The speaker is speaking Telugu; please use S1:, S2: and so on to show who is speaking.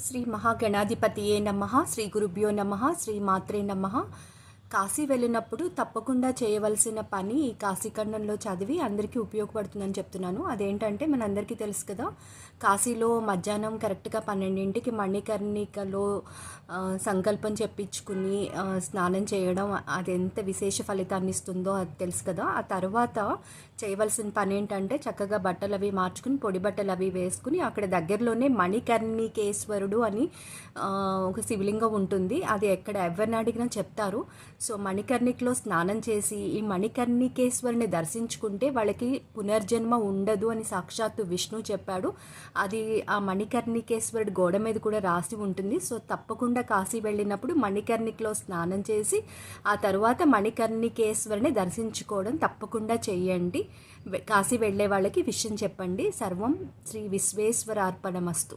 S1: శ్రీ మహాగణాధిపతియే నమః. శ్రీ గురుభ్యో నమః. శ్రీ మాత్రే నమః. కాశీ వెళ్ళినప్పుడు తప్పకుండా చేయవలసిన పని ఈ కాశీఖండంలో చదివి అందరికీ ఉపయోగపడుతుందని చెప్తున్నాను. అదేంటంటే మనందరికీ తెలుసు కదా, కాశీలో మధ్యాహ్నం కరెక్ట్గా 12ంటికి మణికర్ణికలో సంకల్పం చెప్పించుకుని స్నానం చేయడం అది ఎంత విశేష ఫలితాన్ని ఇస్తుందో అది తెలుసు కదా. ఆ తర్వాత చేయవలసిన పని ఏంటంటే చక్కగా బట్టలు అవి మార్చుకుని పొడి బట్టలు అవి వేసుకుని అక్కడ దగ్గరలోనే మణికర్ణికేశ్వరుడు అని ఒక శివలింగం ఉంటుంది. అది ఎక్కడ ఎవరిని అడిగినా చెప్తారు. సో మణికర్ణికలో స్నానం చేసి ఈ మణికర్ణికేశ్వరుని దర్శించుకుంటే వాళ్ళకి పునర్జన్మ ఉండదు అని సాక్షాత్తు విష్ణు చెప్పాడు. అది ఆ మణికర్ణికేశ్వరుడు గోడ మీద కూడా రాసి ఉంటుంది. సో తప్పకుండా కాశీ వెళ్ళినప్పుడు మణికర్ణికలో స్నానం చేసి ఆ తర్వాత మణికర్ణికేశ్వరుని దర్శించుకోవడం తప్పకుండా చెయ్యండి. కాశీ వెళ్ళే వాళ్ళకి విషయం చెప్పండి. సర్వం శ్రీ విశ్వేశ్వరార్పణమస్తు.